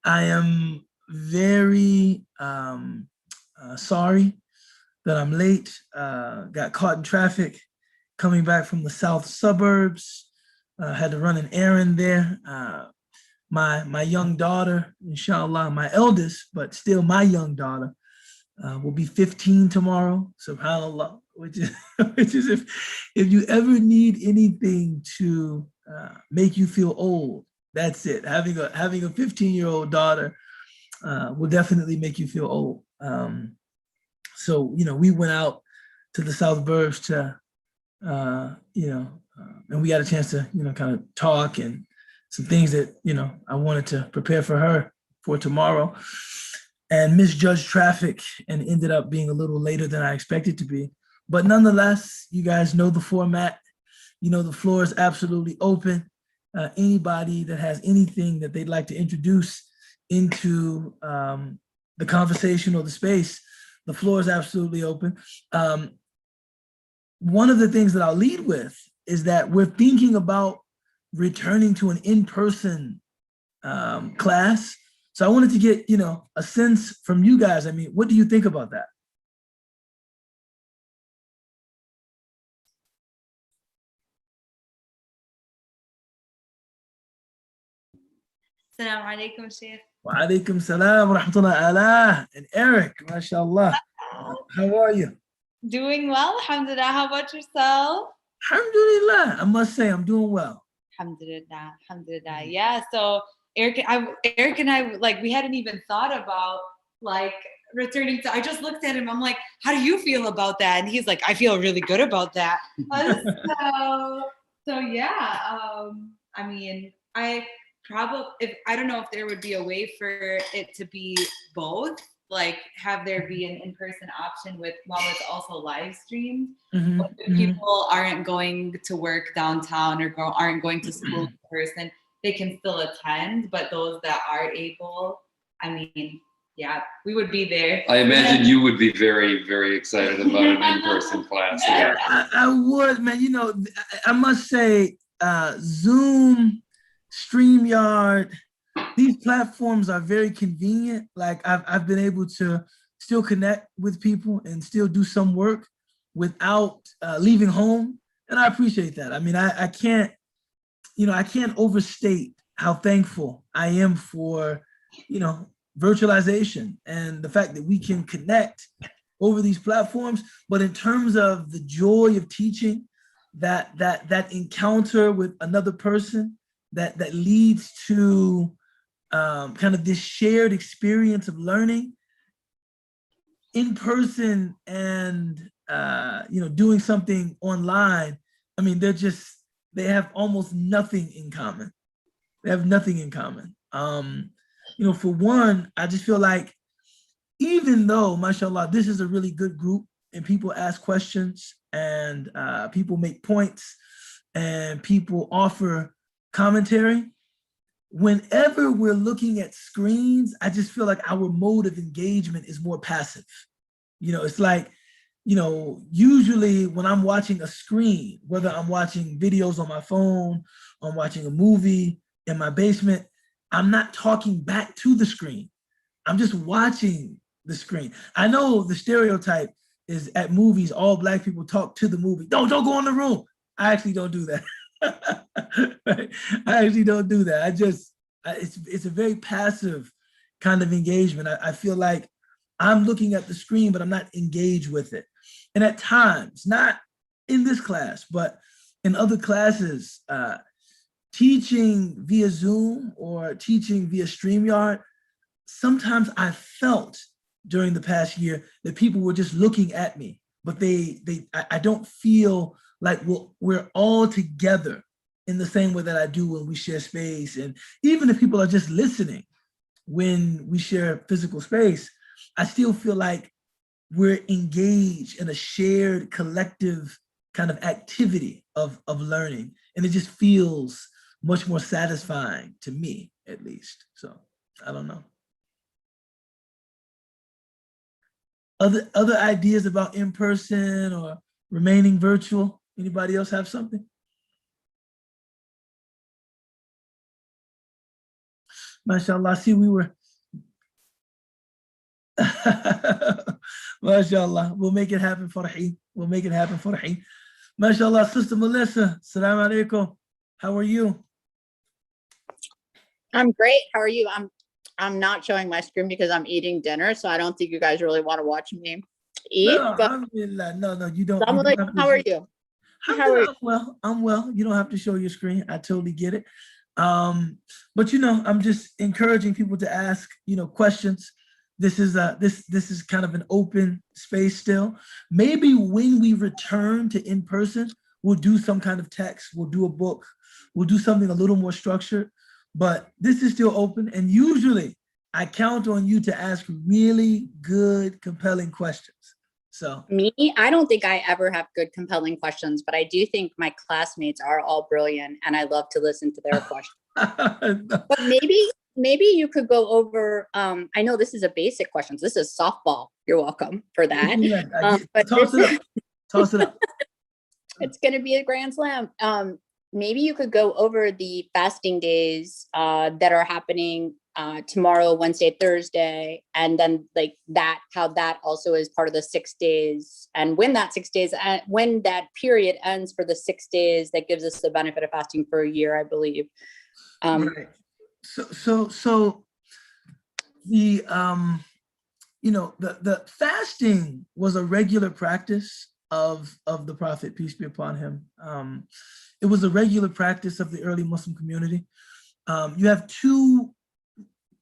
I am very sorry that I'm late. Got caught in traffic coming back from the south suburbs. Had to run an errand there. My young daughter, inshallah, my eldest, but still my young daughter, will be 15 tomorrow. Subhanallah, which is which is if you ever need anything to make you feel old, that's it. Having a 15-year-old daughter will definitely make you feel old. So we went out to the South Burbs to and we got a chance to kind of talk and some things that I wanted to prepare for her for tomorrow, and misjudged traffic and ended up being a little later than I expected to be. But nonetheless, you guys know the format. The floor is absolutely open. Anybody that has anything that they'd like to introduce into the conversation or the space, the floor is absolutely open. One of the things that I'll lead with is that we're thinking about returning to an in-person class. So I wanted to get, a sense from you guys. I mean, what do you think about that? Assalamu alaikum, Sheikh. Wa alaikum salam wa rahmatullahi ala. And Eric, mashallah. How are you? Doing well, alhamdulillah. How about yourself? Alhamdulillah. I must say I'm doing well. Alhamdulillah, alhamdulillah. Yeah, so Eric and I, like, we hadn't even thought about, like, returning to, I just looked at him, I'm like, how do you feel about that? And he's like, I feel really good about that. So yeah, I mean, I don't know if there would be a way for it to be both, like have there be an in-person option while it's also live streamed. Mm-hmm. If people aren't going to work downtown or aren't going to school in person, they can still attend. But those that are able, I mean, yeah, we would be there. I imagine you would be very, very excited about an in-person class. Yeah. I would, man. I must say, Zoom, StreamYard, these platforms are very convenient. Like I've been able to still connect with people and still do some work without leaving home, and I appreciate that. I mean, I can't overstate how thankful I am for virtualization and the fact that we can connect over these platforms. But in terms of the joy of teaching, that encounter with another person that leads to kind of this shared experience of learning in person and doing something online. I mean, they have almost nothing in common. They have nothing in common. For one, I just feel like even though, mashallah, this is a really good group and people ask questions and people make points and people offer commentary, whenever we're looking at screens, I just feel like our mode of engagement is more passive. It's like, usually when I'm watching a screen, whether I'm watching videos on my phone, I'm watching a movie in my basement, I'm not talking back to the screen. I'm just watching the screen. I know the stereotype is at movies, all Black people talk to the movie. Don't go in the room. I actually don't do that. Right? I actually don't do that. It's a very passive kind of engagement. I feel like I'm looking at the screen, but I'm not engaged with it. And at times, not in this class, but in other classes, teaching via Zoom or teaching via StreamYard, sometimes I felt during the past year that people were just looking at me, but I don't feel like we're all together in the same way that I do when we share space. And even if people are just listening when we share physical space, I still feel like we're engaged in a shared collective kind of activity of learning. And it just feels much more satisfying to me, at least. So I don't know. Other ideas about in-person or remaining virtual? Anybody else have something? MashaAllah. See, we were. MashaAllah. We'll make it happen, Farhi. We'll make it happen, Farhi. MashaAllah. Sister Melissa. Assalamu alaikum. How are you? I'm great. How are you? I'm not showing my screen because I'm eating dinner, so I don't think you guys really want to watch me eat. No, But alhamdulillah. No, you don't. I'm like, how are you? How are you? I'm well. You don't have to show your screen. I totally get it. But I'm just encouraging people to ask, questions. This is kind of an open space still. Maybe when we return to in person, we'll do some kind of text. We'll do a book. We'll do something a little more structured. But this is still open. And usually I count on you to ask really good, compelling questions. So me, I don't think I ever have good, compelling questions, but I do think my classmates are all brilliant and I love to listen to their questions. But maybe you could go over, I know this is a basic question. This is softball. You're welcome for that. Yeah, but toss it up. It's going to be a grand slam. Maybe you could go over the fasting days that are happening tomorrow, Wednesday, Thursday, and then like that, how that also is part of the 6 days, and when that 6 days, when that period ends for the 6 days, that gives us the benefit of fasting for a year, I believe. Right. So the the fasting was a regular practice of the Prophet, peace be upon him. It was a regular practice of the early Muslim community. You have two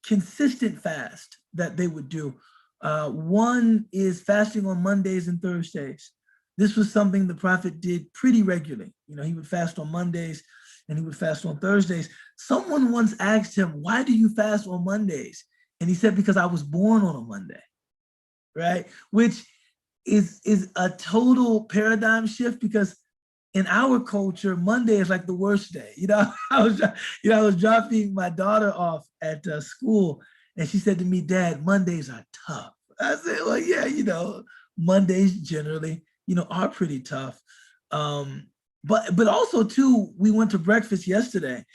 consistent fast that they would do. One is fasting on Mondays and Thursdays. This was something the Prophet did pretty regularly. He would fast on Mondays and he would fast on Thursdays. Someone once asked him, why do you fast on Mondays? And he said, because I was born on a Monday, right? Which is a total paradigm shift, because in our culture, Monday is like the worst day. I was dropping my daughter off at school, and she said to me, Dad, Mondays are tough. I said, well, yeah, Mondays generally, are pretty tough. But also too, we went to breakfast yesterday,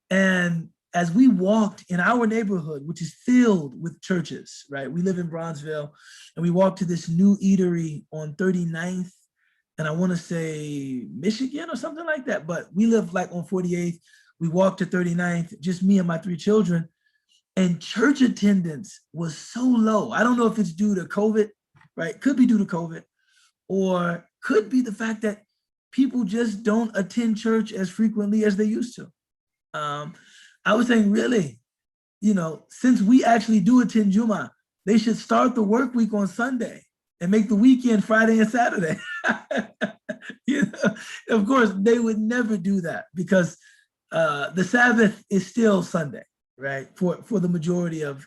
and as we walked in our neighborhood, which is filled with churches, right? We live in Bronzeville, and we walked to this new eatery on 39th, and I want to say Michigan or something like that, but we live like on 48th. We walked to 39th, just me and my 3 children, and church attendance was so low. I don't know if it's due to COVID, right? Could be due to COVID, or could be the fact that people just don't attend church as frequently as they used to. I was saying, really, since we actually do attend Jummah, they should start the work week on Sunday and make the weekend Friday and Saturday. Of course, they would never do that, because the Sabbath is still Sunday, right? For the majority of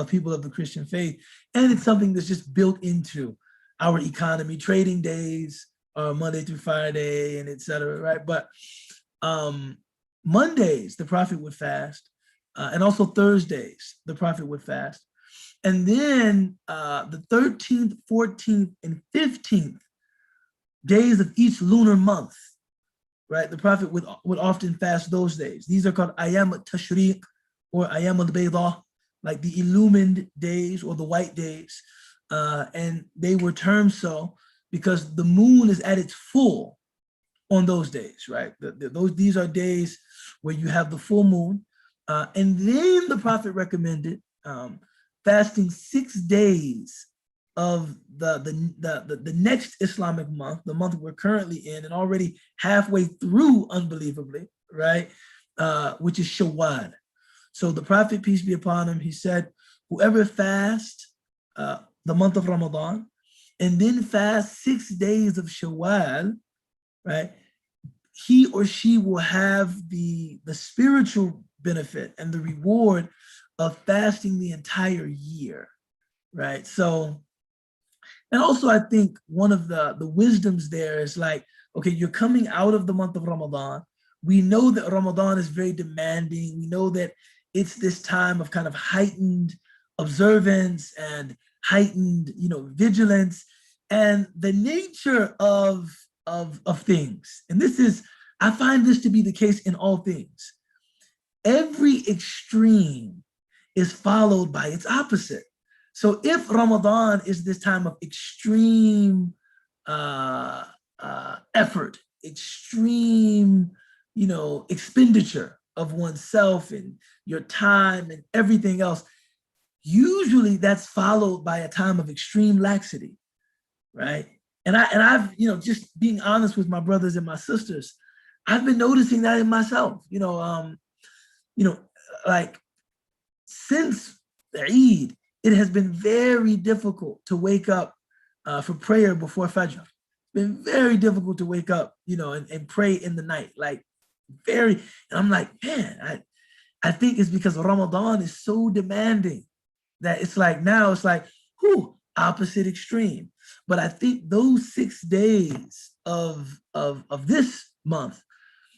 people of the Christian faith. And it's something that's just built into our economy. Trading days are Monday through Friday, and et cetera, right? But Mondays, the Prophet would fast, and also Thursdays, the Prophet would fast. And then the 13th, 14th, and 15th days of each lunar month, right? The Prophet would often fast those days. These are called Ayam al-Tashriq or Ayam al-Baydah, like the illumined days or the white days. And they were termed so because the moon is at its full on those days, right? These are days where you have the full moon. And then the Prophet recommended fasting 6 days of the next Islamic month, the month we're currently in and already halfway through, unbelievably, right? Which is Shawwal. So the Prophet, peace be upon him, he said, whoever fasts the month of Ramadan and then fasts 6 days of Shawwal, right? He or she will have the spiritual benefit and the reward of fasting the entire year, right? So, and also I think one of the wisdoms there is like, okay, you're coming out of the month of Ramadan. We know that Ramadan is very demanding. We know that it's this time of kind of heightened observance and heightened, vigilance, and the nature of things. And this is, I find this to be the case in all things. every extreme is followed by its opposite. So if Ramadan is this time of extreme effort, extreme, expenditure of oneself and your time and everything else, usually that's followed by a time of extreme laxity, right? And I've, just being honest with my brothers and my sisters, I've been noticing that in myself, like since the Eid, it has been very difficult to wake up for prayer before Fajr. It's been very difficult to wake up, and pray in the night, like very, and I'm like, man, I think it's because Ramadan is so demanding that it's like, now it's like, opposite extreme. But I think those 6 days of this month,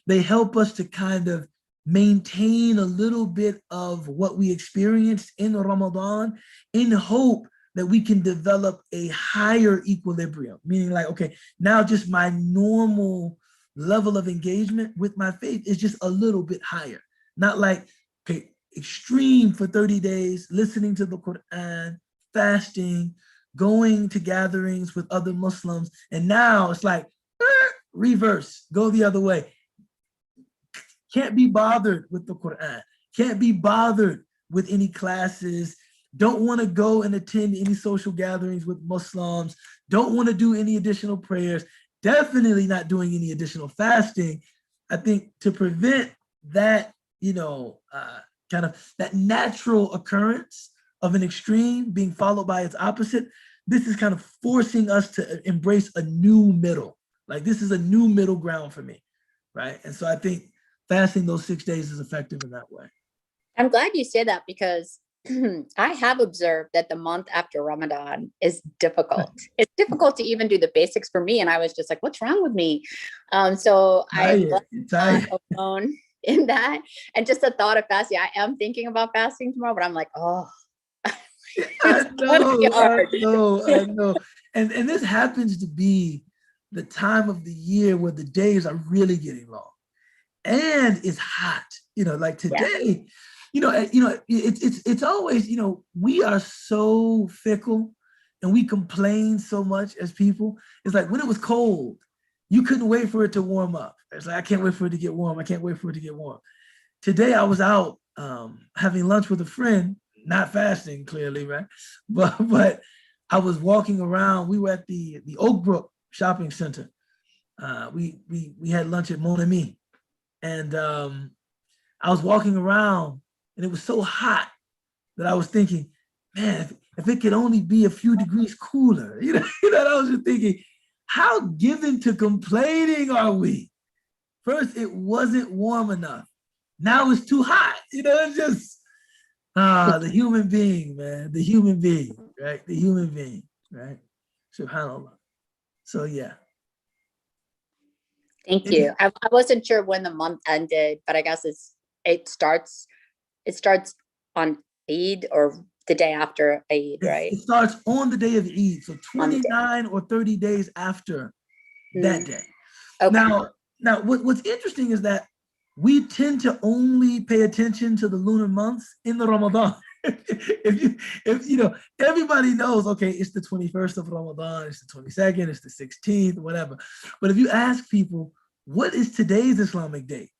they help us to kind of maintain a little bit of what we experienced in Ramadan, in hope that we can develop a higher equilibrium, meaning like, okay, now just my normal level of engagement with my faith is just a little bit higher. Not like, okay, extreme for 30 days, listening to the Quran, fasting, going to gatherings with other Muslims. And now it's like, reverse, go the other way. Can't be bothered with the Quran, can't be bothered with any classes, don't want to go and attend any social gatherings with Muslims, don't want to do any additional prayers, definitely not doing any additional fasting. I think to prevent that, kind of that natural occurrence of an extreme being followed by its opposite, this is kind of forcing us to embrace a new middle. Like this is a new middle ground for me, right? And so I think fasting those 6 days is effective in that way. I'm glad you say that because I have observed that the month after Ramadan is difficult. It's difficult to even do the basics for me. And I was just like, what's wrong with me? So I'm not alone in that. And just the thought of fasting, I am thinking about fasting tomorrow, but I'm like, oh, I know. And this happens to be the time of the year where the days are really getting long. And it's hot, like today, it's always, we are so fickle and we complain so much as people. It's like when it was cold, you couldn't wait for it to warm up. It's like, I can't wait for it to get warm. I can't wait for it to get warm. Today I was out having lunch with a friend, not fasting clearly, right? But I was walking around. We were at the Oak Brook Shopping Center. We had lunch at Mon Ami. And I was walking around and it was so hot that I was thinking, man, if it could only be a few degrees cooler, I was just thinking, how given to complaining are we? First, it wasn't warm enough. Now it's too hot. It's just, the human being, man, the human being, right? The human being, right? SubhanAllah. So, yeah. Thank you. I wasn't sure when the month ended, but I guess it starts on Eid or the day after Eid, right? It starts on the day of Eid, so 29 or 30 days after that day. Okay. Now, what's interesting is that we tend to only pay attention to the lunar months in the Ramadan. if everybody knows, okay, it's the 21st of Ramadan, it's the 22nd, it's the 16th, whatever. But if you ask people, what is today's Islamic date?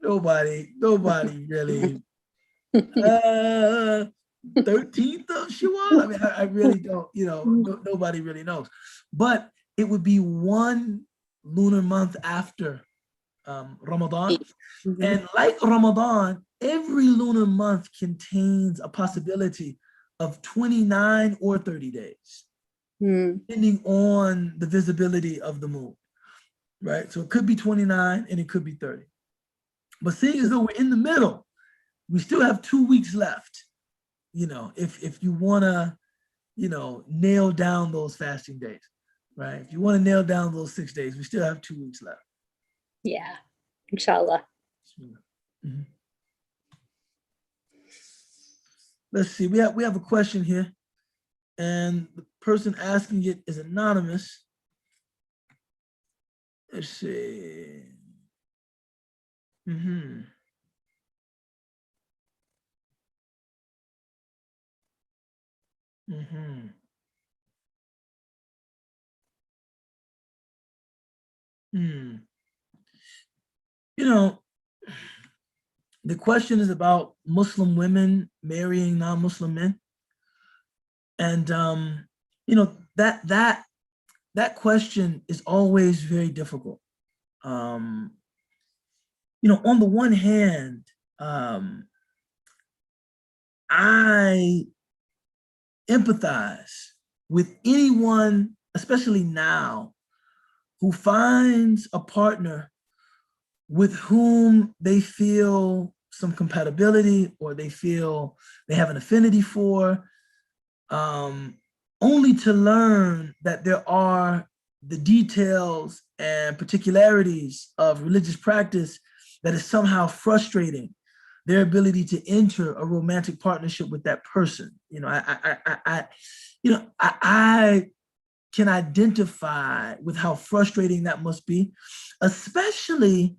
Nobody really. 13th of Shawwal. I mean, I really don't, nobody really knows. But it would be one lunar month after Ramadan. Mm-hmm. And like Ramadan, every lunar month contains a possibility of 29 or 30 days, depending on the visibility of the moon, right? So it could be 29 and it could be 30. But seeing as though we're in the middle, we still have 2 weeks left, if you want to, nail down those fasting days, right? If you want to nail down those 6 days, we still have 2 weeks left. Yeah, inshallah. Mm-hmm. Let's see, we have a question here, and the person asking it is anonymous. Let's see. Mm-hmm. Hmm. You know, the question is about Muslim women marrying non-Muslim men. And that question is always very difficult. Um, on the one hand, I empathize with anyone, especially now, who finds a partner with whom they feel some compatibility or they feel they have an affinity for, only to learn that there are the details and particularities of religious practice that is somehow frustrating their ability to enter a romantic partnership with that person. I can identify with how frustrating that must be, especially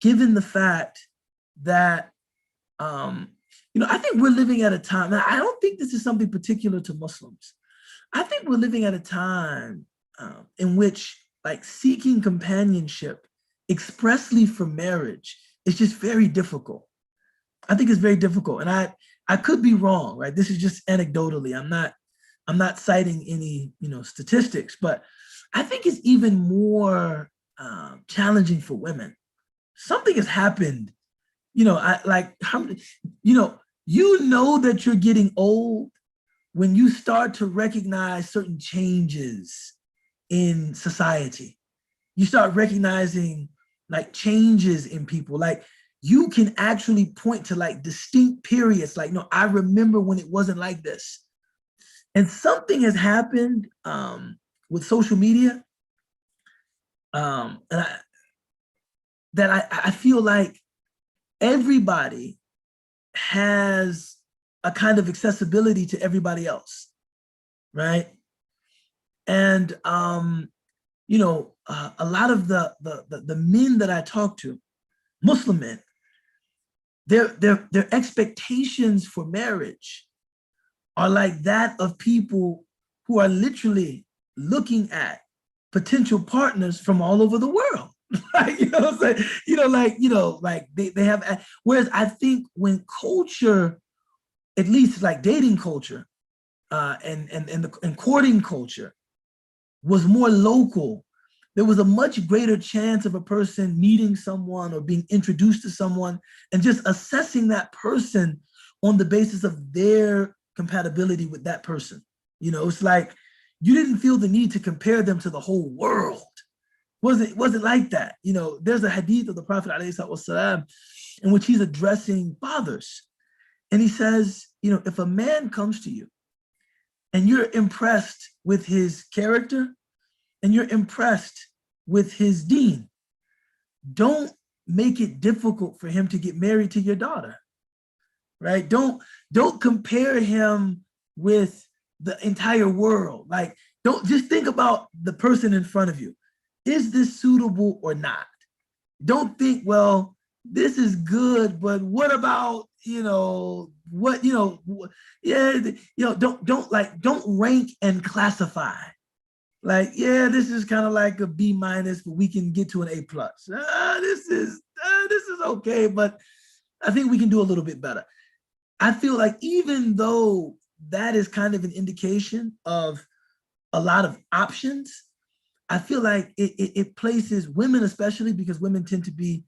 given the fact that I think we're living at a time, and I don't think this is something particular to Muslims. I think we're living at a time in which like seeking companionship expressly for marriage is just very difficult. I think it's very difficult. And I could be wrong, right? This is just anecdotally. I'm not citing any, statistics, but I think it's even more challenging for women. Something has happened, that you're getting old when you start to recognize certain changes in society. You start recognizing like changes in people. Like you can actually point to like distinct periods. Like, no, I remember when it wasn't like this. And something has happened with social media and I feel like everybody has a kind of accessibility to everybody else, right? And a lot of the men that I talk to, Muslim men, their expectations for marriage are like that of people who are literally looking at potential partners from all over the world. Like, what I'm saying? They have, whereas I think when culture, at least like dating culture, and courting culture was more local, there was a much greater chance of a person meeting someone or being introduced to someone and just assessing that person on the basis of their compatibility with that person. It's like you didn't feel the need to compare them to the whole world. Wasn't like that. There's a hadith of the Prophet ﷺ in which he's addressing fathers. And he says, if a man comes to you and you're impressed with his character and you're impressed with his deen, don't make it difficult for him to get married to your daughter, right? Don't compare him with the entire world. Like, don't just think about the person in front of you. Is this suitable or not? Don't think, well, this is good, but what about, don't rank and classify. Like, yeah, this is kind of like a B-, but we can get to an A+. This is okay, but I think we can do a little bit better. I feel like even though that is kind of an indication of a lot of options, I feel like it places women, especially because women tend to be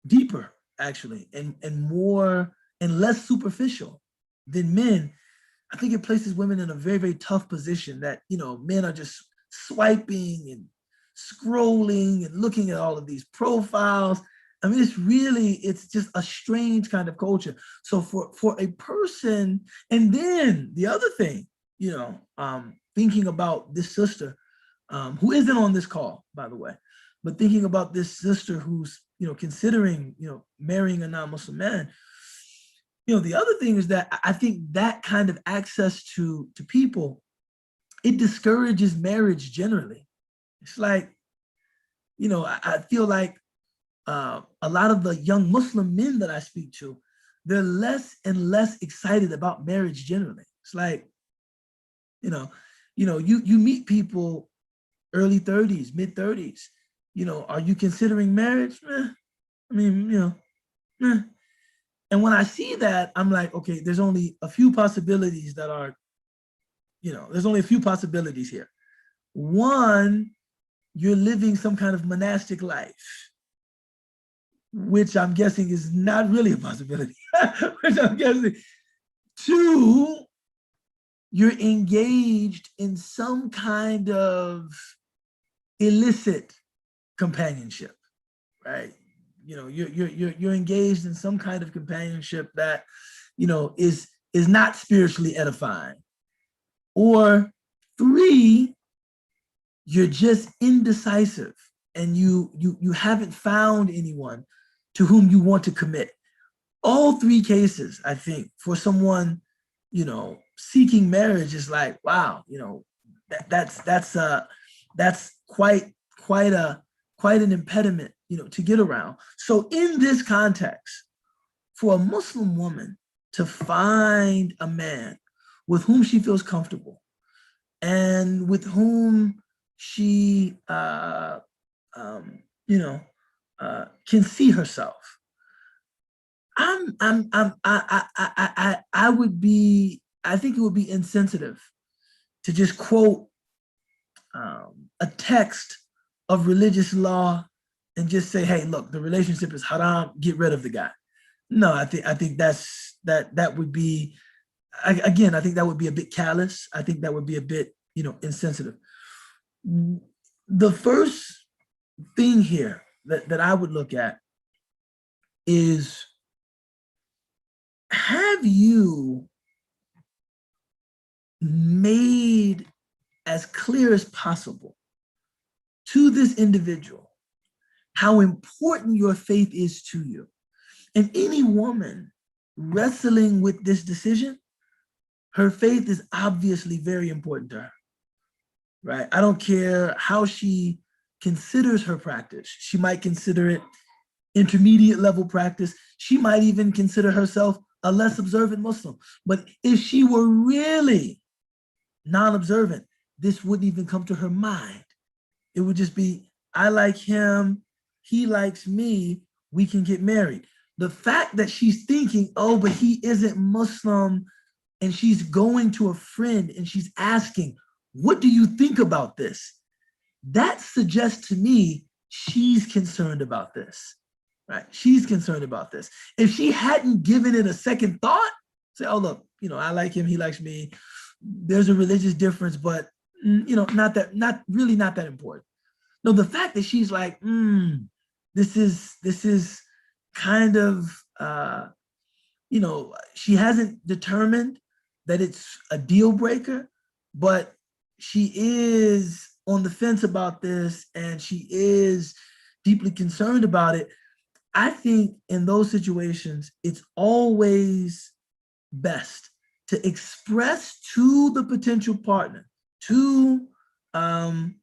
deeper, actually, and more and less superficial than men. I think it places women in a very, very tough position that, men are just swiping and scrolling and looking at all of these profiles. I mean, it's just a strange kind of culture. So for a person, and then the other thing, thinking about this sister, who isn't on this call, by the way, but thinking about this sister who's, considering, marrying a non-Muslim man, the other thing is that I think that kind of access to people, it discourages marriage generally. It's like, I feel like a lot of the young Muslim men that I speak to, they're less and less excited about marriage generally. It's like, You know, you meet people early 30s, mid 30s. Are you considering marriage? I mean, And when I see that, I'm like, okay, there's only a few possibilities that are, there's only a few possibilities here. One, you're living some kind of monastic life, which I'm guessing is not really a possibility. Which I'm guessing. Two, you're engaged in some kind of illicit companionship, right? You're engaged in some kind of companionship that, is not spiritually edifying. Or three, you're just indecisive and you haven't found anyone to whom you want to commit. All three cases, I think, for someone, seeking marriage is like, wow, that's quite an impediment, to get around. So in this context, for a Muslim woman to find a man with whom she feels comfortable and with whom she, can see herself, I think it would be insensitive to just quote a text of religious law and just say, hey, look, the relationship is haram, get rid of the guy. No, I think that would be, again, I think that would be a bit callous. I think that would be a bit, insensitive. The first thing here that I would look at is, have you made as clear as possible to this individual how important your faith is to you? And any woman wrestling with this decision, her faith is obviously very important to her, right? I don't care how she considers her practice. She might consider it intermediate level practice. She might even consider herself a less observant Muslim. But if she were really non-observant, this wouldn't even come to her mind. It would just be, I like him, he likes me, we can get married. The fact that she's thinking, oh, but he isn't Muslim, and she's going to a friend and she's asking, what do you think about this? That suggests to me she's concerned about this, right? She's concerned about this. If she hadn't given it a second thought, say, oh, look, I like him, he likes me. There's a religious difference, but, not really that important. No, the fact that she's like, this is kind of, she hasn't determined that it's a deal breaker, but she is on the fence about this and she is deeply concerned about it. I think in those situations, it's always best to express to the potential partner, to the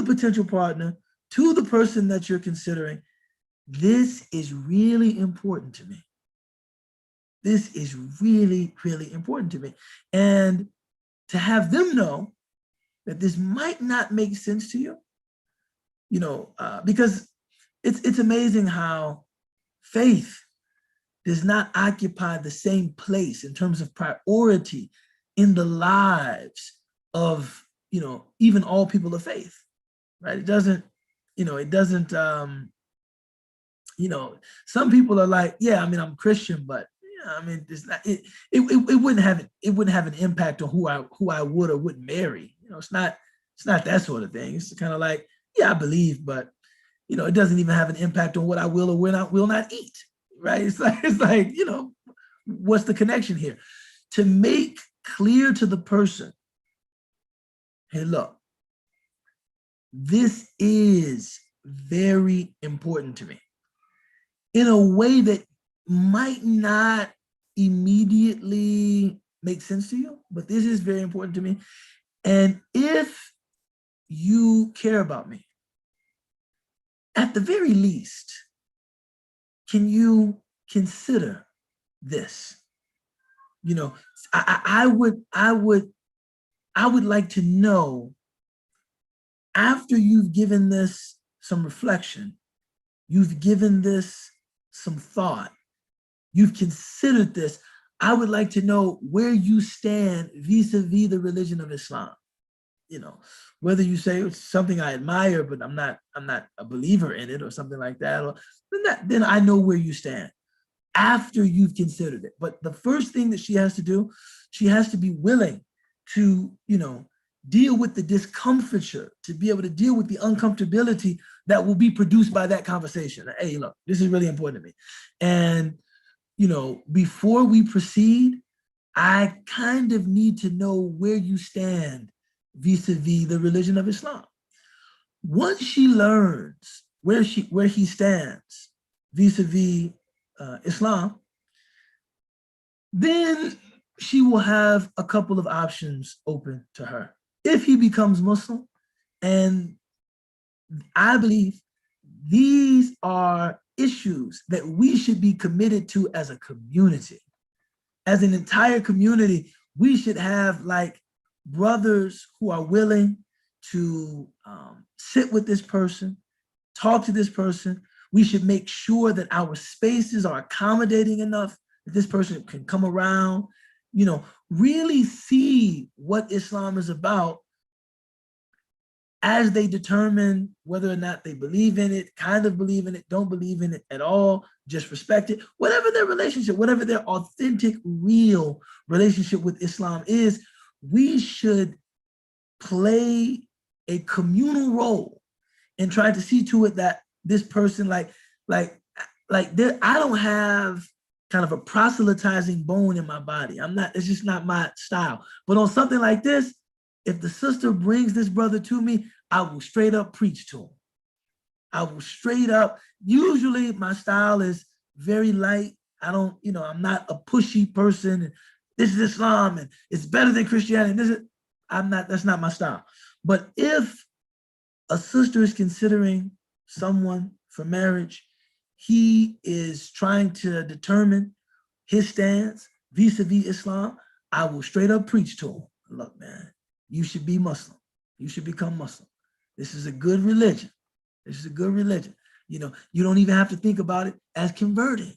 potential partner, to the person that you're considering, this is really important to me. This is really, really important to me. And to have them know that this might not make sense to you, because it's amazing how faith does not occupy the same place in terms of priority in the lives of, even all people of faith, right? It doesn't, some people are like, yeah, I'm Christian, but it's not, it wouldn't have an impact on who I would or wouldn't marry. It's not that sort of thing. It's kind of like, yeah, I believe, but it doesn't even have an impact on what I will or will not eat, right? It's like, what's the connection here? To make clear to the person, hey, look, this is very important to me, in a way that might not immediately make sense to you, but this is very important to me. And if you care about me, at the very least, can you consider this? You know, I would like to know, after you've given this some reflection, you've given this some thought, you've considered this, I would like to know where you stand vis-a-vis the religion of Islam. You know, whether you say it's something I admire, but I'm not a believer in it or something like that, or then I know where you stand after you've considered it. But the first thing that she has to do, she has to be willing to, you know, deal with the discomfiture, to be able to deal with the uncomfortability that will be produced by that conversation. Hey, look, this is really important to me. And, you know, before we proceed, I kind of need to know where you stand vis-a-vis the religion of Islam. Once she learns where he stands vis-a-vis Islam, then she will have a couple of options open to her. If he becomes Muslim, and I believe these are issues that we should be committed to as a community. As an entire community, we should have like brothers who are willing to sit with this person, talk to this person. We should make sure that our spaces are accommodating enough that this person can come around, you know, really see what Islam is about as they determine whether or not they believe in it, kind of believe in it, don't believe in it at all, just respect it. Whatever their relationship, whatever their authentic, real relationship with Islam is, we should play a communal role in trying to see to it that this person, I don't have kind of a proselytizing bone in my body. It's just not my style. But on something like this, if the sister brings this brother to me, I will straight up preach to him. I will straight up, usually my style is very light. I'm not a pushy person. This is Islam and it's better than Christianity. That's not my style. But if a sister is considering someone for marriage, he is trying to determine his stance vis-a-vis Islam, I will straight up preach to him. Look, man, you should be Muslim. You should become Muslim. This is a good religion. This is a good religion. You know, you don't even have to think about it as converting.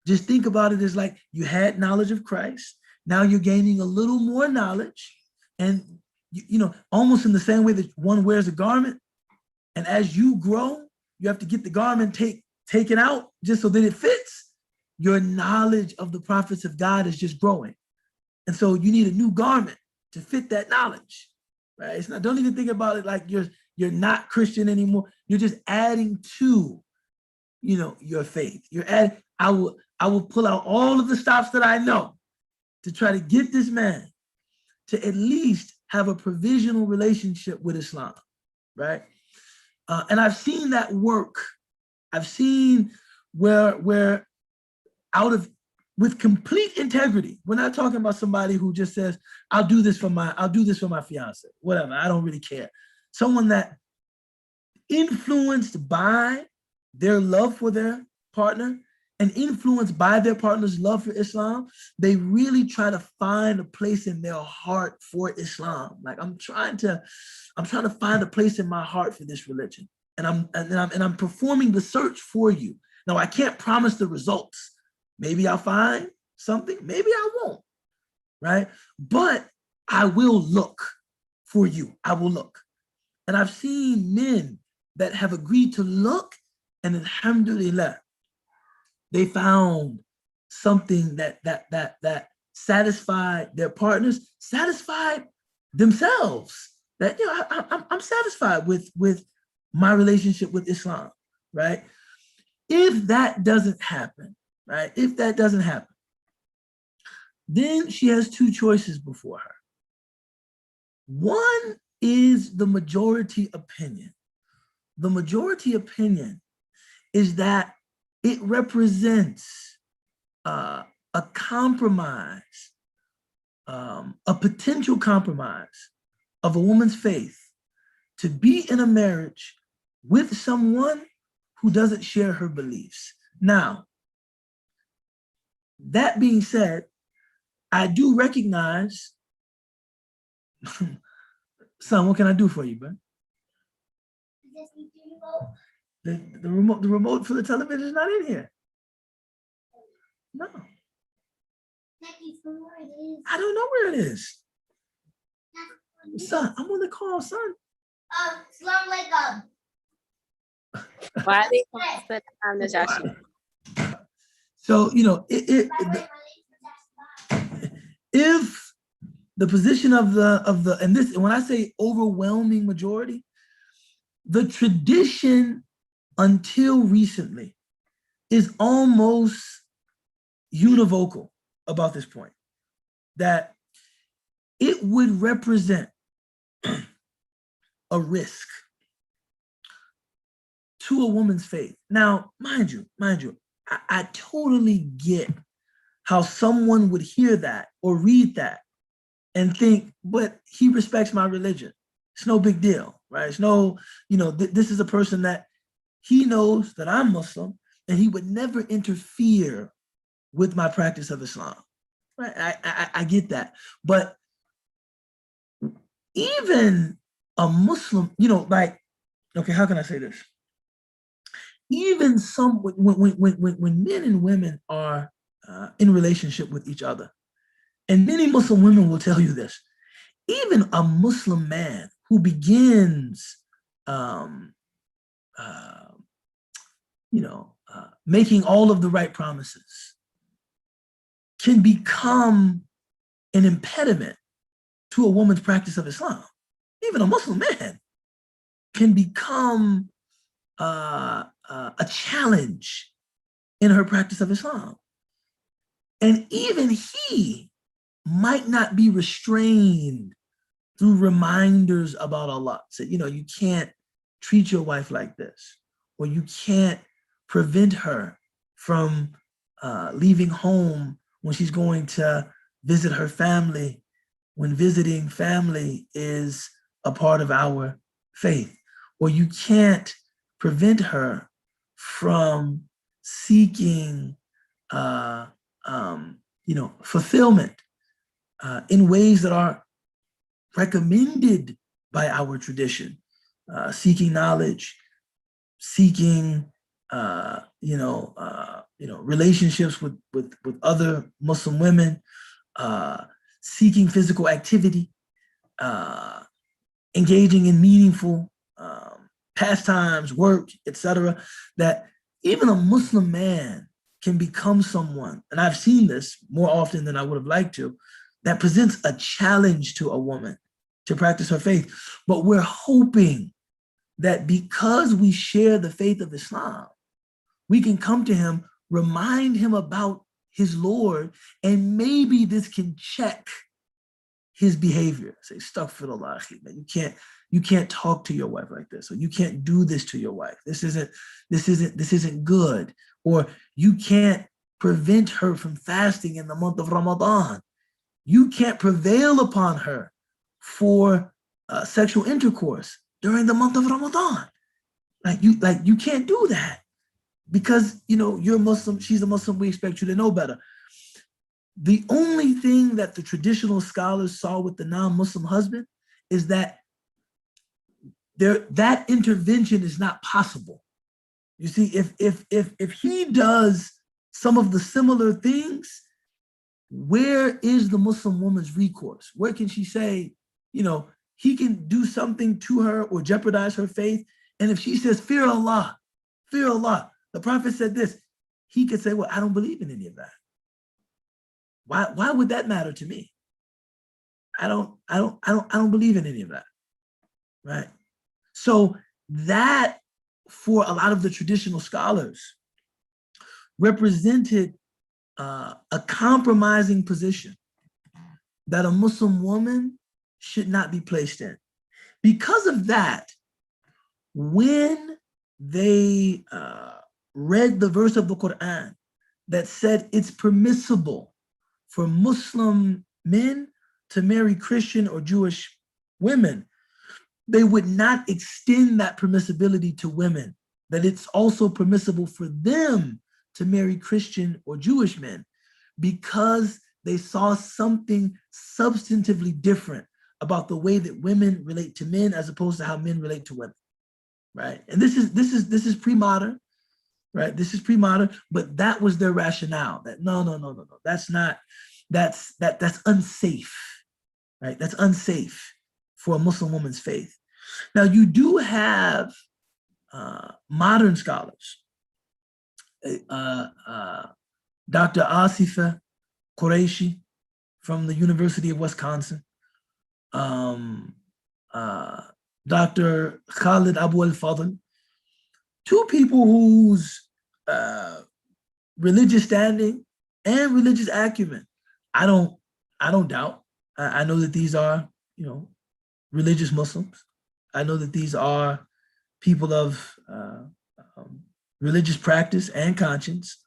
Just think about it as like you had knowledge of Christ. Now you're gaining a little more knowledge. And, you know, almost in the same way that one wears a garment. And as you grow, you have to get the garment taken out just so that it fits. Your knowledge of the prophets of God is just growing. And so you need a new garment to fit that knowledge, right? It's not, don't even think about it like you're not Christian anymore. You're just adding to, you know, your faith. You're adding, I will pull out all of the stops that I know to try to get this man to at least have a provisional relationship with Islam, right? And I've seen that work. I've seen where with complete integrity, we're not talking about somebody who just says, I'll do this for my fiance, whatever, I don't really care. Someone that influenced by their love for their partner and influenced by their partner's love for Islam, they really try to find a place in their heart for Islam. Like I'm trying to find a place in my heart for this religion. And I'm performing the search for you. Now I can't promise the results. Maybe I'll find something, maybe I won't, right? But I will look for you, I will look. And I've seen men that have agreed to look, and alhamdulillah, they found something that satisfied their partners, satisfied themselves. That, you know, I'm satisfied with my relationship with Islam, right? If that doesn't happen, right? If that doesn't happen, then she has two choices before her. One is the majority opinion. The majority opinion is that it represents a compromise, a potential compromise of a woman's faith to be in a marriage with someone who doesn't share her beliefs. Now, that being said, I do recognize, son, what can I do for you, bro? The remote for the television is not in here. No. I don't know where it is. Son, I'm on the call, son. Why are they constant on this action? So, if the position of the and this, when I say overwhelming majority, the tradition until recently is almost univocal about this point, that it would represent a risk to a woman's faith. Now, mind you, I totally get how someone would hear that or read that and think, but he respects my religion. It's no big deal, right? It's no, this is a person that he knows that I'm Muslim and he would never interfere with my practice of Islam. Right? I get that. But even a Muslim, okay, how can I say this? Even when men and women are in relationship with each other, and many Muslim women will tell you this, even a Muslim man who begins, making all of the right promises can become an impediment to a woman's practice of Islam. Even a Muslim man can become a challenge in her practice of Islam. And even he might not be restrained through reminders about Allah. So, you can't treat your wife like this, or you can't prevent her from leaving home when she's going to visit her family, when visiting family is a part of our faith, or you can't prevent her from seeking fulfillment in ways that are recommended by our tradition, seeking knowledge, seeking relationships with other Muslim women, seeking physical activity, engaging in meaningful pastimes, work, etc. That even a Muslim man can become someone, and I've seen this more often than I would have liked to, that presents a challenge to a woman to practice her faith. But we're hoping that because we share the faith of Islam, we can come to him, remind him about his Lord, and maybe this can check his behavior. Say, astaghfirullah, man, you can't talk to your wife like this, or you can't do this to your wife. This isn't good. Or you can't prevent her from fasting in the month of Ramadan. You can't prevail upon her for sexual intercourse during the month of Ramadan. You can't do that because you're Muslim, she's a Muslim, we expect you to know better. The only thing that the traditional scholars saw with the non-Muslim husband is that that intervention is not possible. You see, if he does some of the similar things, where is the Muslim woman's recourse? Where can she say, he can do something to her or jeopardize her faith? And if she says, fear Allah, the Prophet said this, he could say, well, I don't believe in any of that. Why would that matter to me? I don't believe in any of that, right? So that, for a lot of the traditional scholars, represented a compromising position that a Muslim woman should not be placed in. Because of that, when they read the verse of the Quran that said it's permissible for Muslim men to marry Christian or Jewish women, they would not extend that permissibility to women, that it's also permissible for them to marry Christian or Jewish men, because they saw something substantively different about the way that women relate to men as opposed to how men relate to women, right? And this is pre-modern, right? This is pre-modern, but that was their rationale. That no, that's unsafe, right? That's unsafe for a Muslim woman's faith. Now you do have modern scholars, Dr. Asifa Qureshi from the University of Wisconsin, Dr. Khalid Abu al-Fadl, two people whose religious standing and religious acumen, I don't doubt. I know that these are, religious Muslims. I know that these are people of religious practice and conscience.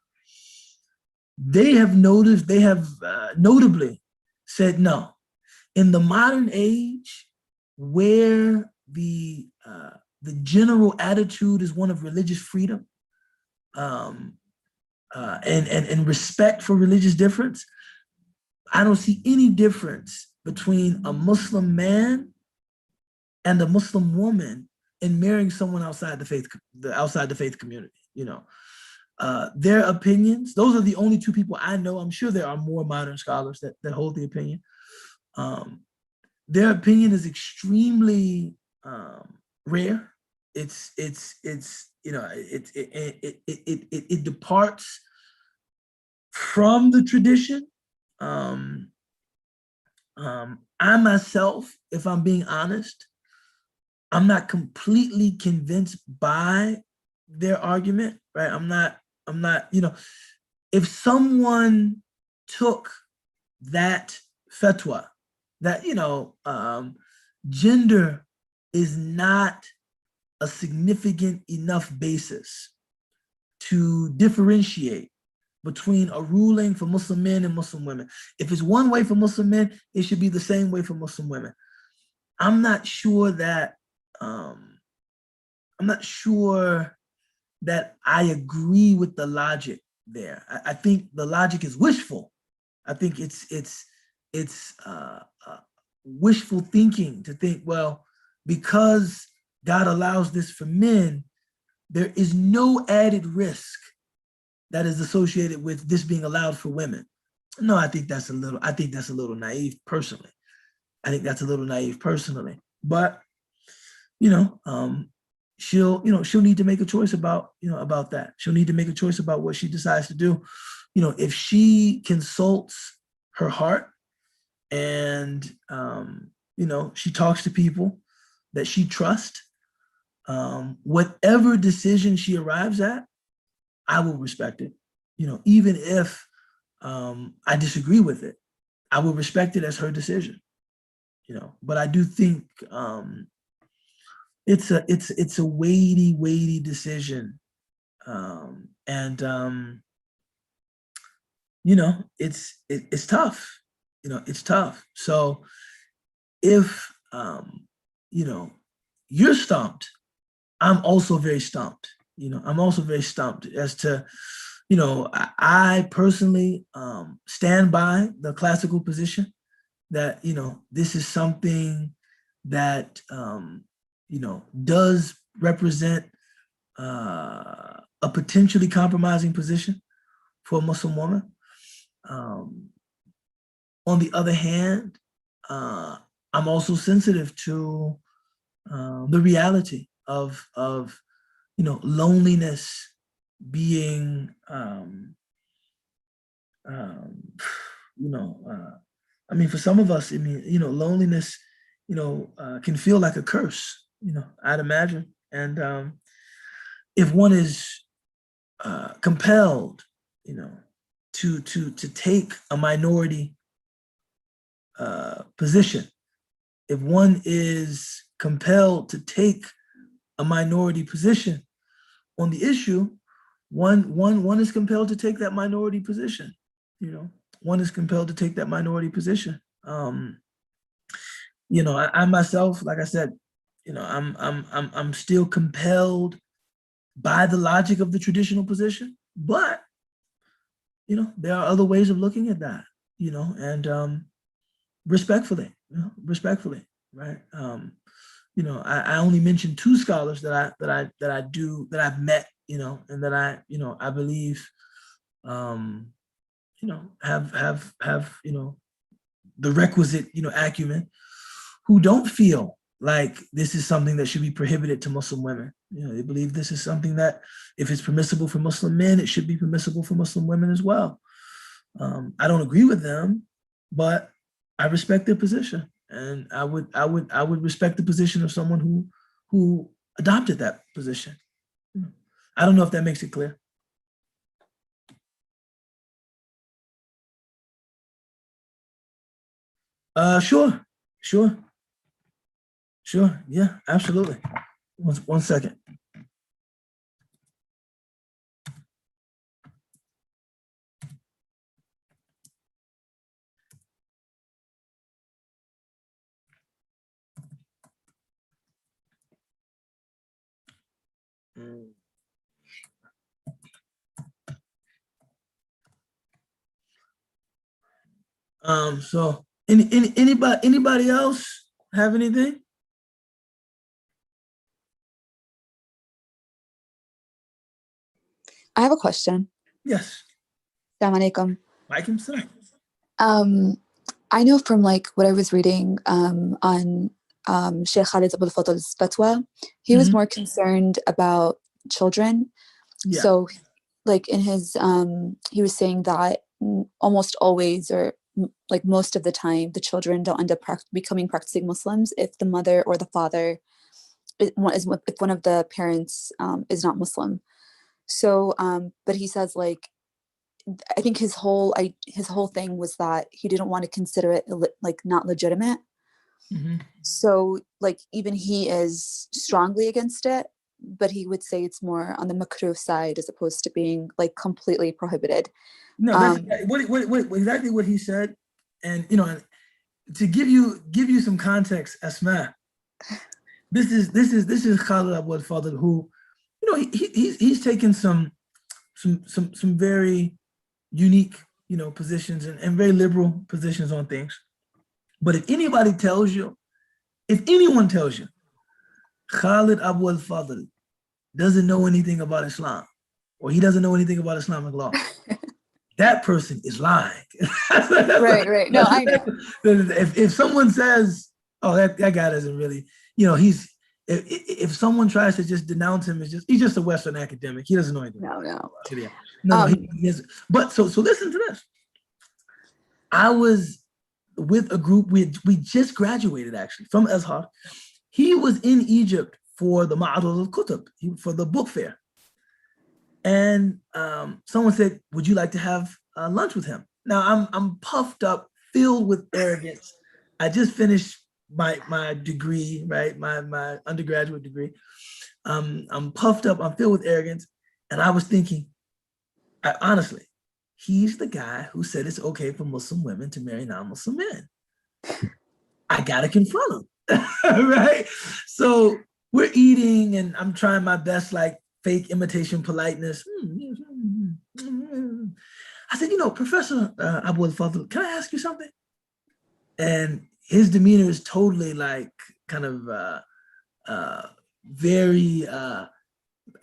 They have notably said no. In the modern age, where the general attitude is one of religious freedom and respect for religious difference, I don't see any difference between a Muslim man and a Muslim woman in marrying someone outside the faith community. Their opinions, those are the only two people I know. I'm sure there are more modern scholars that hold the opinion. Their opinion is extremely rare. It departs from the tradition. I myself, if I'm being honest, I'm not completely convinced by their argument, right? I'm not, if someone took that fatwa, that, gender is not a significant enough basis to differentiate between a ruling for Muslim men and Muslim women. If it's one way for Muslim men, it should be the same way for Muslim women. I'm not sure that I agree with the logic there. I think the logic is wishful. I think it's wishful thinking to think, well, because God allows this for men, there is no added risk that is associated with this being allowed for women. No, I think that's a little naive personally. But she'll need to make a choice about that. She'll need to make a choice about what she decides to do. If she consults her heart and she talks to people that she trusts, whatever decision she arrives at, I will respect it. Even if I disagree with it, I will respect it as her decision. But I do think it's a weighty decision, and it's tough. It's tough. So if you're stumped, I'm also very stumped. As to, I personally stand by the classical position that, this is something that, does represent a potentially compromising position for a Muslim woman. On the other hand, I'm also sensitive to the reality of loneliness being, for some of us, loneliness, can feel like a curse, I'd imagine. And if one is compelled, to take a minority position, if one is compelled to take a minority position on the issue, one is compelled to take that minority position. One is compelled to take that minority position. I myself, like I said, I'm still compelled by the logic of the traditional position, but there are other ways of looking at that. and respectfully, right? I only mentioned two scholars that I've met, and that I believe, have the requisite, acumen, who don't feel like this is something that should be prohibited to Muslim women. They believe this is something that, if it's permissible for Muslim men, it should be permissible for Muslim women as well. I don't agree with them, but I respect their position, and I would respect the position of someone who adopted that position. I don't know if that makes it clear. Sure. Yeah, absolutely. One second. So anybody else have anything? I have a question. Yes. Assalamu alaikum. Like him, sir. I know from like what I was reading on Sheikh Khalid Abul Fadl's fatwa, he was more concerned about children. Yeah. So like in his, he was saying that almost always, or like most of the time, the children don't end up becoming practicing Muslims if the mother or the father if one of the parents is not Muslim. So, but he says like, I think his whole thing was that he didn't want to consider it like not legitimate. So like even he is strongly against it, but he would say it's more on the makruh side as opposed to being like completely prohibited. No, that's what exactly what he said. And to give you some context, Asma, this is Khalid Abul Fadl, who he's taken some very unique positions and very liberal positions on things. But if anyone tells you Khalid Abul Fadl doesn't know anything about Islam, or he doesn't know anything about Islamic law, that person is lying. Right. No, I know. If someone says, "Oh, that guy doesn't really," if someone tries to just denounce him, he's just a Western academic. He doesn't know anything. No. He isn't. But so listen to this. I was with a group. We just graduated actually from Azhar. He was in Egypt for the Ma'arad al-Kutub, for the book fair. And someone said, "Would you like to have lunch with him?" Now I'm puffed up, filled with arrogance. I just finished my degree, right? My undergraduate degree. I'm puffed up. I'm filled with arrogance, and I was thinking, honestly, he's the guy who said it's okay for Muslim women to marry non-Muslim men. I gotta confront him, right? So we're eating, and I'm trying my best, like fake imitation politeness. I said, Professor Abul Fadl, can I ask you something? And his demeanor is totally like kind of very,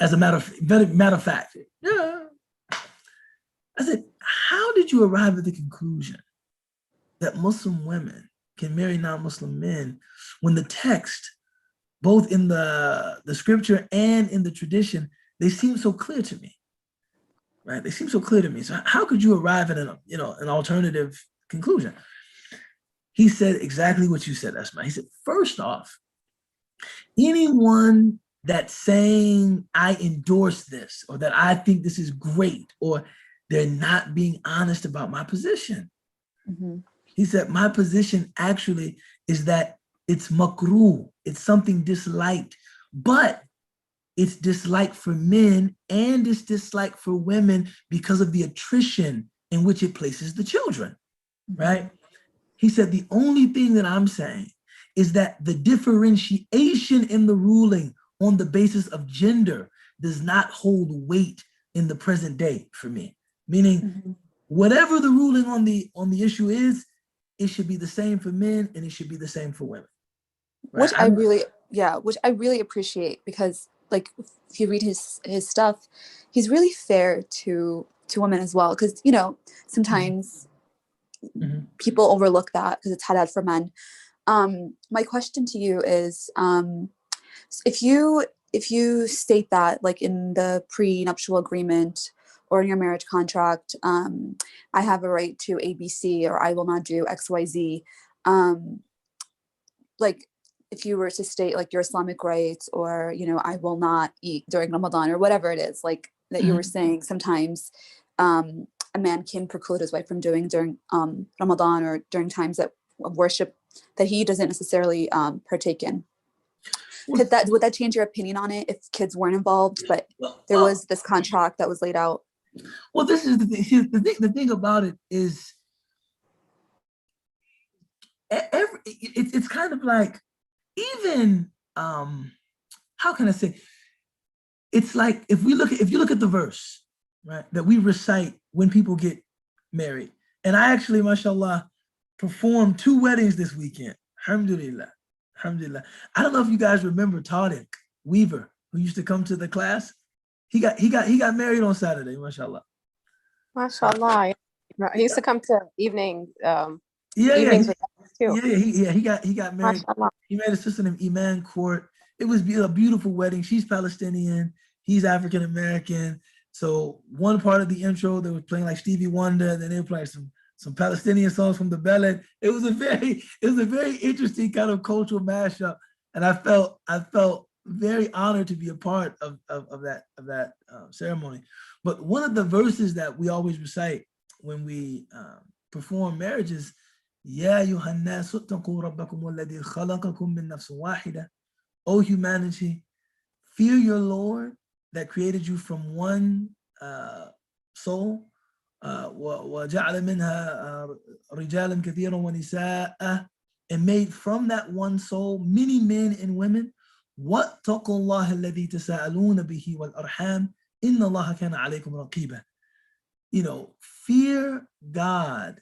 as a matter of fact. Yeah. I said, how did you arrive at the conclusion that Muslim women can marry non-Muslim men when the text, both in the scripture and in the tradition, they seem so clear to me, right? They seem so clear to me. So how could you arrive at an alternative conclusion? He said exactly what you said, Esma. He said, first off, anyone that's saying I endorse this, or that I think this is great, or they're not being honest about my position. He said, my position actually is that it's makruh, it's something disliked, but it's disliked for men and it's disliked for women because of the attrition in which it places the children, right? He said, the only thing that I'm saying is that the differentiation in the ruling on the basis of gender does not hold weight in the present day for me. Meaning, whatever the ruling on the issue is, it should be the same for men and it should be the same for women. Right? Which I really appreciate, because like if you read his stuff, he's really fair to women as well, because you know sometimes people overlook that because it's halal for men. My question to you is, if you state that, like in the prenuptial agreement or in your marriage contract, I have a right to ABC, or I will not do XYZ, like if you were to state like your Islamic rights, or you know, I will not eat during Ramadan, or whatever it is, like that you were saying, sometimes a man can preclude his wife from doing during Ramadan, or during times of worship that he doesn't necessarily partake in. Would that change your opinion on it if kids weren't involved, but there was this contract that was laid out? Well, this is the thing. The thing about it is, it's kind of like, even how can I say? It's like if you look at the verse, right, that we recite when people get married, and I actually, mashallah, performed 2 weddings this weekend. Alhamdulillah. Alhamdulillah. I don't know if you guys remember Tariq Weaver, who used to come to the class. He got married on Saturday, mashallah. MashaAllah. He used to come to evenings He too. got married. MashaAllah. He married a sister named Iman Court. It was a beautiful wedding. She's Palestinian. He's African American. So one part of the intro, they were playing like Stevie Wonder. Then they were playing some Palestinian songs from the Bellet. It was a very interesting kind of cultural mashup, and I felt very honored to be a part of that ceremony. But one of the verses that we always recite when we perform marriages, Ya ayyuhan nasu ittaqu rabbakum alladhi khalaqakum min nafsin wahida. O humanity, fear your Lord that created you from one soul. وَجَعَلَ مِنْهَا رِجَالًا كَثِيرًا وَنِسَاءً, and made from that one soul many men and women. وَاتَّقُوا اللَّهَ الَّذِي تَسَاءَلُونَ بِهِ وَالْأَرْحَامَ إِنَّ اللَّهَ كَانَ عَلَيْكُمْ رَقِيبًا. You know, fear God,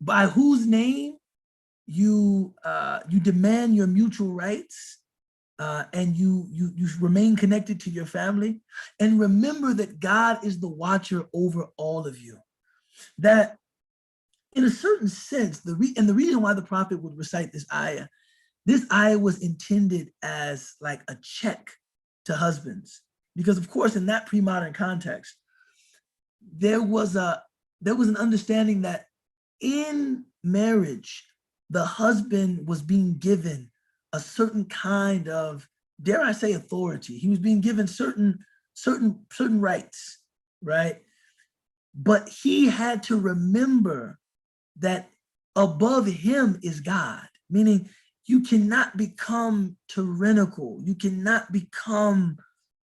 by whose name you demand your mutual rights, and you remain connected to your family, and remember that God is the watcher over all of you. That in a certain sense, the reason why the Prophet would recite this ayah was intended as like a check to husbands, because of course in that pre-modern context, there was an understanding that in marriage, the husband was being given a certain kind of, dare I say, authority. He was being given certain rights, right? But he had to remember that above him is God, meaning you cannot become tyrannical, you cannot become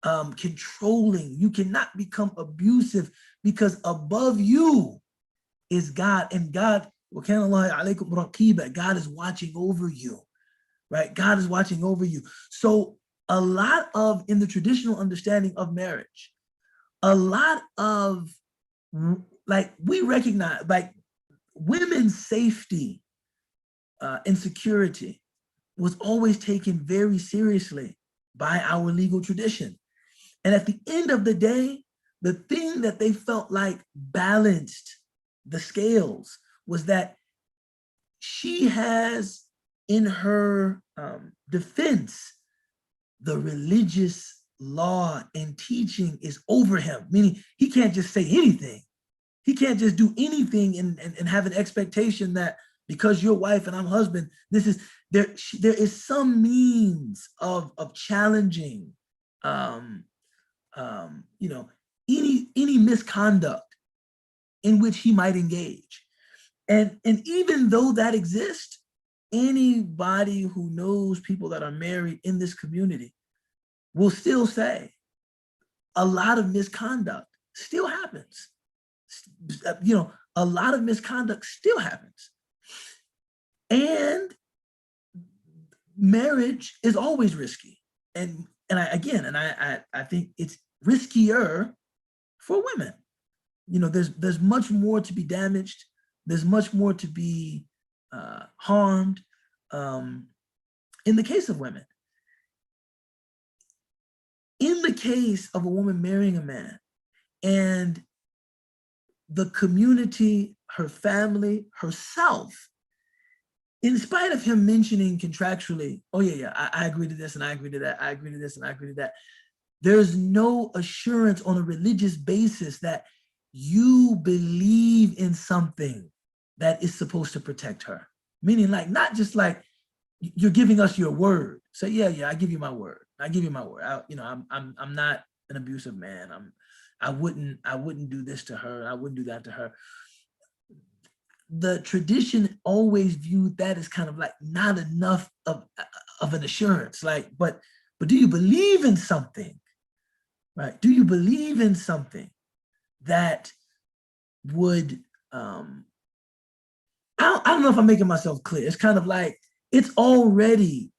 controlling, you cannot become abusive, because above you is God, and God, وَكَانَ اللَّهُ عَلَيْكُمْ رَقِيبًا, God is watching over you. Right? God is watching over you. So a lot of, in the traditional understanding of marriage, a lot of, like, we recognize, like, women's safety and security was always taken very seriously by our legal tradition. And at the end of the day, the thing that they felt like balanced the scales was that she has in her defense, the religious law and teaching is over him, meaning he can't just say anything. He can't just do anything and have an expectation that because you're wife and I'm husband, this is, there is some means of challenging, you know, any misconduct in which he might engage. And even though that exists, anybody who knows people that are married in this community will still say a lot of misconduct still happens. You know, a lot of misconduct still happens. And marriage is always risky. And I think it's riskier for women. You know, there's much more to be damaged. There's much more to be harmed in the case of women. In the case of a woman marrying a man, and the community, her family, herself, in spite of him mentioning contractually, oh yeah, I agree to this and I agree to that, I agree to this and I agree to that, there's no assurance on a religious basis that you believe in something that is supposed to protect her. Meaning, like, not just like you're giving us your word. So yeah, I give you my word. I give you my word. I'm not an abusive man. I wouldn't do this to her. I wouldn't do that to her. The tradition always viewed that as kind of like not enough of an assurance. Like, but do you believe in something? Right? Do you believe in something that would I don't know if I'm making myself clear. It's kind of like it's already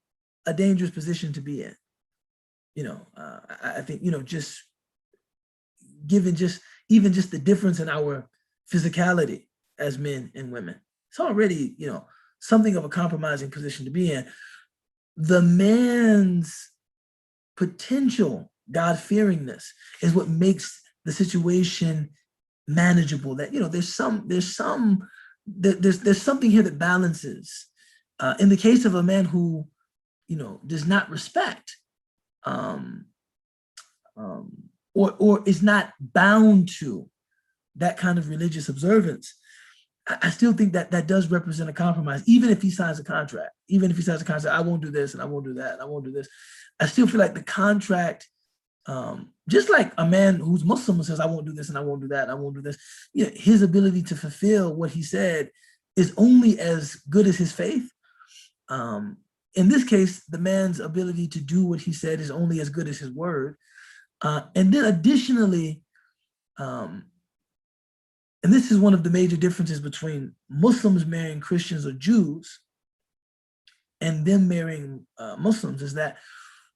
a dangerous position to be in. You know, I think, you know, just given even just the difference in our physicality as men and women, it's already, you know, something of a compromising position to be in. The man's potential God-fearingness is what makes the situation manageable. That, you know, there's something here that balances. In the case of a man who, you know, does not respect or is not bound to that kind of religious observance, I still think that does represent a compromise, even if he signs a contract. Even if he signs a contract, I won't do this and I won't do that and I won't do this. I still feel like the contract, just like a man who's Muslim says, I won't do this and I won't do that and I won't do this, you know, his ability to fulfill what he said is only as good as his faith. In this case, the man's ability to do what he said is only as good as his word. And then additionally, and this is one of the major differences between Muslims marrying Christians or Jews and them marrying Muslims, is that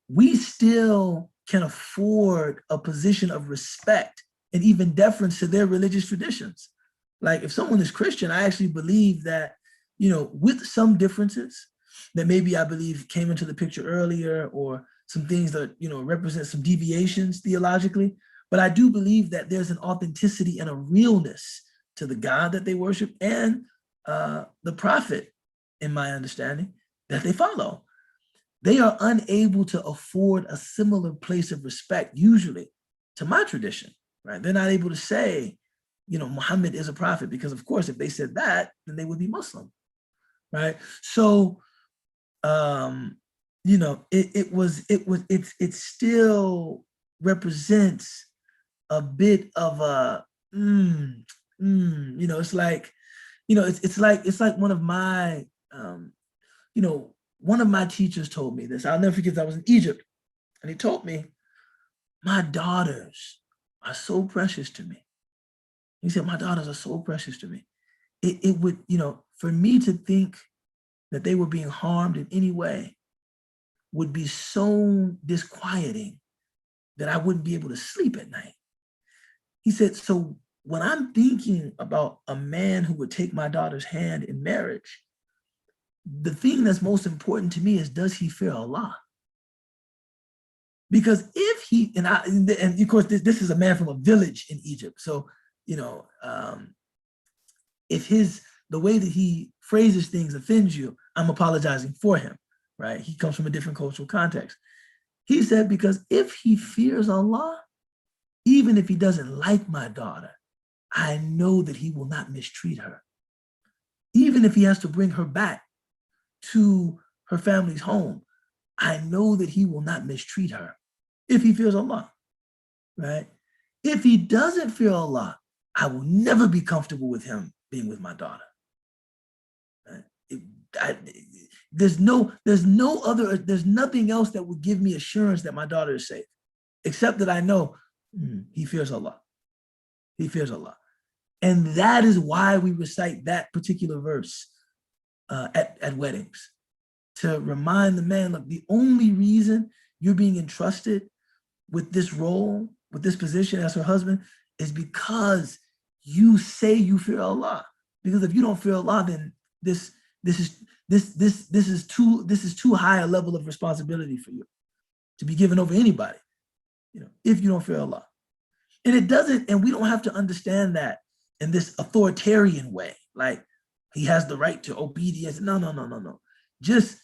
we still can afford a position of respect and even deference to their religious traditions. Like, if someone is Christian, I actually believe that, you know, with some differences that maybe I believe came into the picture earlier, or some things that, you know, represent some deviations theologically, but I do believe that there's an authenticity and a realness to the God that they worship and the prophet, in my understanding, that they follow. They are unable to afford a similar place of respect, usually, to my tradition, right? They're not able to say, you know, Muhammad is a prophet, because of course, if they said that, then they would be Muslim, right? So, you know, it still represents a bit of a, you know, it's like, you know, it's like one of my, you know, one of my teachers told me this. I'll never forget, I was in Egypt, and he told me, my daughters are so precious to me. He said, my daughters are so precious to me. It would, you know, for me to think that they were being harmed in any way would be so disquieting that I wouldn't be able to sleep at night. He said, so when I'm thinking about a man who would take my daughter's hand in marriage, the thing that's most important to me is, does he fear Allah? Because if he, and of course, this is a man from a village in Egypt. So, you know, if the way that he phrases things offends you, I'm apologizing for him, right? He comes from a different cultural context. He said, because if he fears Allah, even if he doesn't like my daughter, I know that he will not mistreat her. Even if he has to bring her back to her family's home, I know that he will not mistreat her if he fears Allah, right? If he doesn't fear Allah, I will never be comfortable with him being with my daughter. Right? There's nothing else that would give me assurance that my daughter is safe, except that I know he fears Allah. He fears Allah. And that is why we recite that particular verse at weddings, to remind the man, look, the only reason you're being entrusted with this role, with this position as her husband, is because you say you fear Allah. Because if you don't fear Allah, then this is too high a level of responsibility for you to be given over anybody, if you don't fear Allah. And it doesn't, and we don't have to understand that in this authoritarian way, like he has the right to obedience. No. Just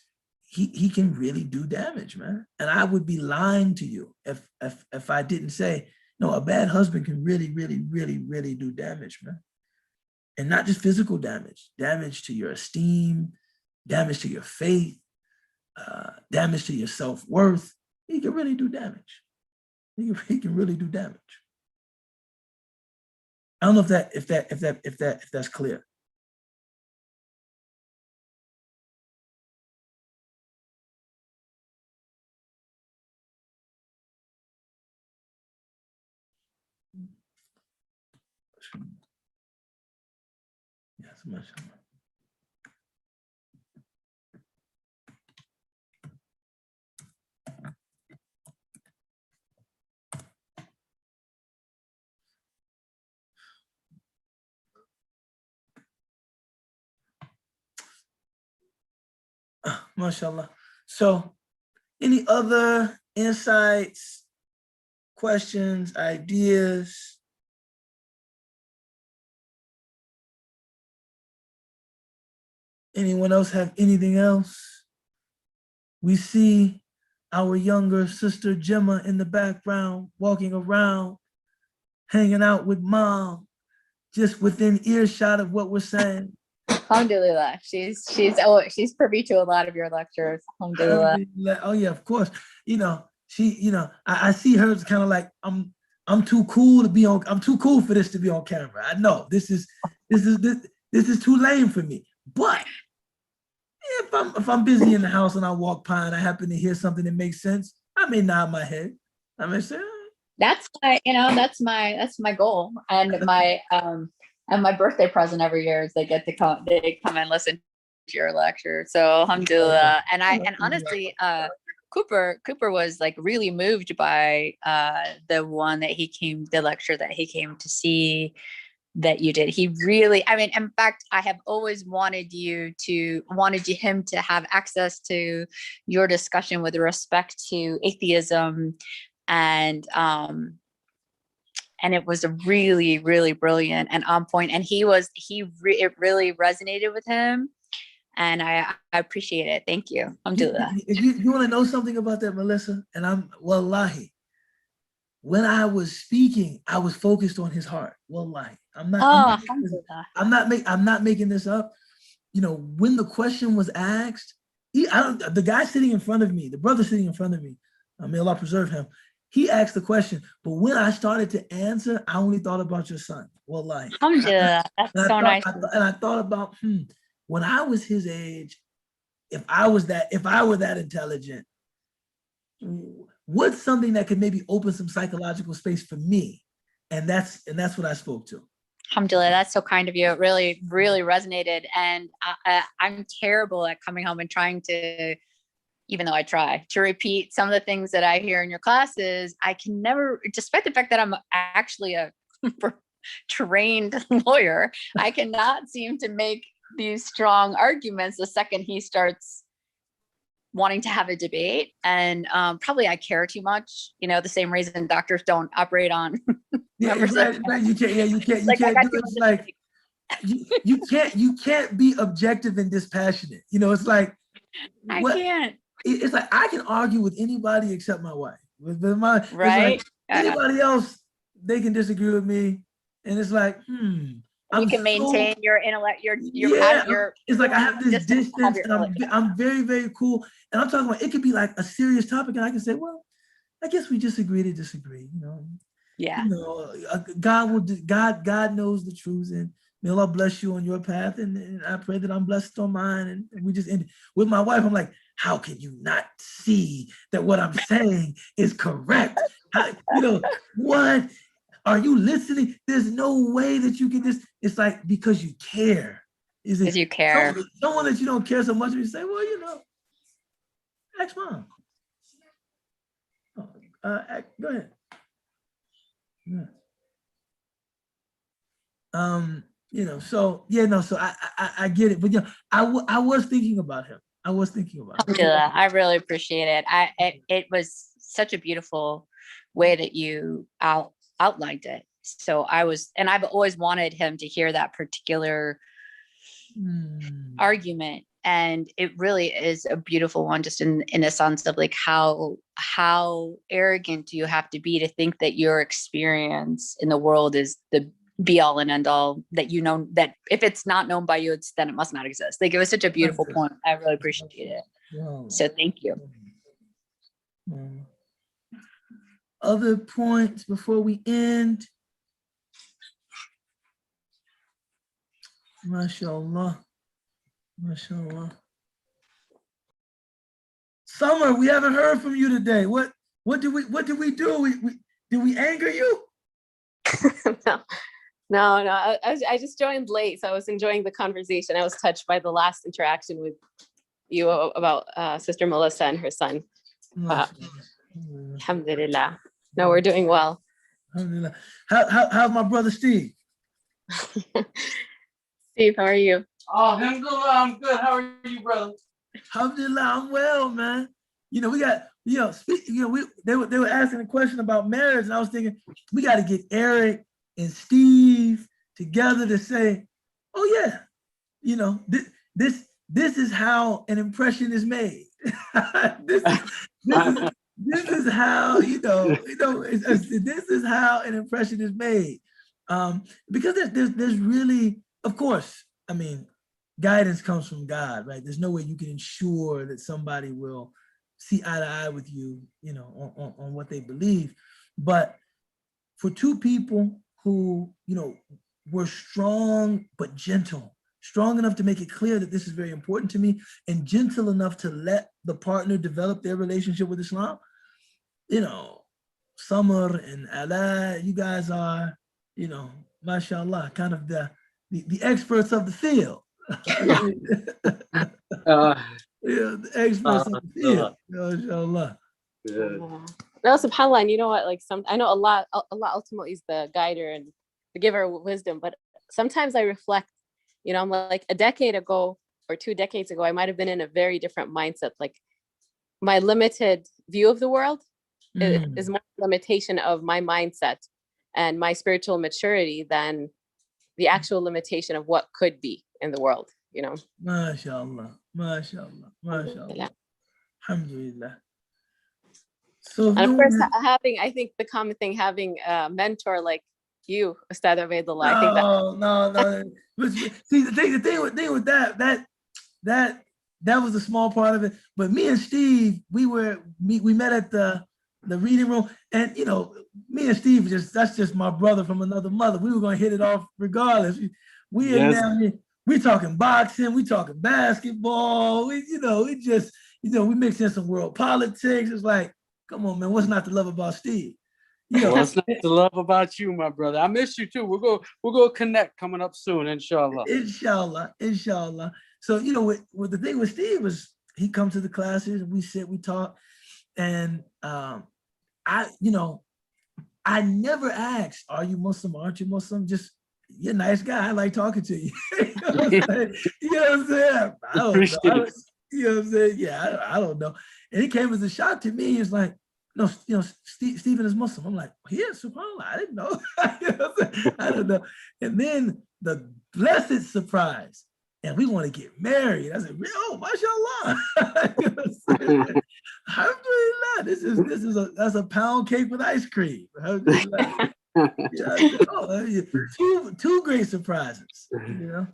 he can really do damage, man. And I would be lying to you if I didn't say, no, a bad husband can really do damage, man. And not just physical damage to your esteem, damage to your faith, damage to your self-worth. He can really do damage. He can really do damage. I don't know if that's clear. Yes, mashallah. MashaAllah. So, any other insights, questions, ideas? Anyone else have anything else? We see our younger sister Gemma in the background, walking around, hanging out with mom, just within earshot of what we're saying. Alhamdulillah. She's privy to a lot of your lectures. Alhamdulillah. Oh yeah, of course. I see her as kind of like, I'm too cool to be on. I'm too cool for this to be on camera. I know this is too lame for me. But if I'm busy in the house and I walk by and I happen to hear something that makes sense, I may nod my head. I may say, That's my goal, and my birthday present every year is they come and listen to your lecture. So alhamdulillah. And honestly, Cooper was like really moved by the lecture that he came to see that you did. He really, in fact, I have always wanted him to have access to your discussion with respect to atheism, and it was a really, really brilliant and on point. And it really resonated with him. And I appreciate it. Thank you. Alhamdulillah. You want to know something about that, Melissa? And I'm wallahi, when I was speaking, I was focused on his heart. Wallahi. I'm not making this up. When the question was asked, the guy sitting in front of me, the brother sitting in front of me, may Allah preserve him, he asked the question, but when I started to answer, I only thought about your son. Wallahi. Alhamdulillah. That's so nice. And I thought about, when I was his age, if I were that intelligent, what's something that could maybe open some psychological space for me? And that's what I spoke to. Alhamdulillah, that's so kind of you. It really, really resonated. And I'm terrible at coming home and trying to, even though I try to repeat some of the things that I hear in your classes, I can never, despite the fact that I'm actually a trained lawyer, I cannot seem to make these strong arguments the second he starts wanting to have a debate. And probably I care too much, the same reason doctors don't operate on members right. You can't do it. It's like you can't be objective and dispassionate. It's like I can't. It's like I can argue with anybody except my wife. Right. Like anybody else, they can disagree with me. And it's like, you can maintain your intellect, your it's like I have this distance and I'm very, very cool. And I'm talking about, it could be like a serious topic and I can say, well, I guess we just agree to disagree, Yeah. God knows the truth, and may Allah bless you on your path. And I pray that I'm blessed on mine. And we just ended. With my wife, I'm like, how can you not see that what I'm saying is correct? What? Are you listening? There's no way that you can just, it's like, because you care. Because you care. Someone that you don't care so much, you say, well, ask mom. Go ahead. Yeah. So I get it, but I was thinking about him. Alhamdulillah, I really appreciate it. It was such a beautiful way that you outlined it. So I've always wanted him to hear that particular argument. And it really is a beautiful one, just in a sense of like how arrogant do you have to be to think that your experience in the world is the be all and end all, that that if it's not known by you, then it must not exist. Like, it was such a beautiful point. I really appreciate it. So thank you. Other points before we end? MashaAllah. Summer, we haven't heard from you today. What did we do? Did we anger you? No. I just joined late, so I was enjoying the conversation. I was touched by the last interaction with you about Sister Melissa and her son. Alhamdulillah. No, we're doing well. Alhamdulillah. How's my brother Steve? Steve, how are you? Oh, alhamdulillah, I'm good. How are you, brother? Alhamdulillah, I'm well, man. We got, they were asking a question about marriage, and I was thinking, we got to get Eric and Steve together to say, oh yeah, this is how an impression is made. this is how, this is how an impression is made. Because there's really, of course, I mean, guidance comes from God, right? There's no way you can ensure that somebody will see eye to eye with you, on what they believe. But for two people who, were strong but gentle, strong enough to make it clear that this is very important to me, and gentle enough to let the partner develop their relationship with Islam, Summer and Ala, you guys are, mashallah, kind of the experts of the field. The experts of the field. Mashallah. No, subhanAllah, and you know what? Like, I know Allah ultimately is the guider and the giver of wisdom, but sometimes I reflect, I'm like, a decade ago or 2 decades ago, I might have been in a very different mindset. Like, my limited view of the world is more limitation of my mindset and my spiritual maturity than the actual limitation of what could be in the world, MashaAllah. Alhamdulillah. So, and of course, I think the common thing, having a mentor like you, Ustad Ubaydullah, I think that. No. But see, the thing with that was a small part of it. But me and Steve, we met at the reading room, and me and Steve, that's just my brother from another mother. We were gonna hit it off regardless. We talking boxing, we talking basketball. We just mix in some world politics. It's like, come on, man, what's not to love about Steve? What's not to love about you, my brother? I miss you too. We'll go connect coming up soon, inshallah. Inshallah. So what the thing with Steve was, he comes to the classes and we sit, we talk, and I never asked, are you Muslim? Aren't you Muslim? Just, you're a nice guy. I like talking to you. You know what I'm saying? I don't know. You know what I'm saying? Yeah, I don't know. And it came as a shock to me. It's like, no, Stephen is Muslim. I'm like, yeah, subhanAllah, I didn't know. I don't know. And then the blessed surprise, and we want to get married. I said, oh, mashallah. Alhamdulillah, that's a pound cake with ice cream. Alhamdulillah. Two great surprises. Alhamdulillah.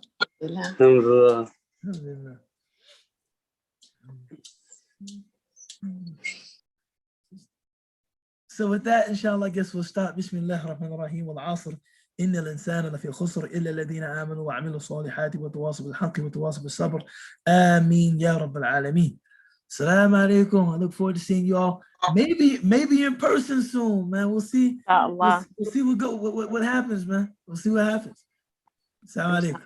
So with that, inshallah, I guess we'll start. Bismillah ar-Rahman ar-Rahim wal asr. إن الإنسان لفي خسر إلا الذين آمنوا وعملوا الصالحات وتواصوا بالحق وتواصوا بالصبر. Ameen ya Rabbal Alameen. Assalamu alaikum. I look forward to seeing you all. Maybe in person soon, man. We'll see. We'll see what happens, man. We'll see what happens. Assalamu alaikum.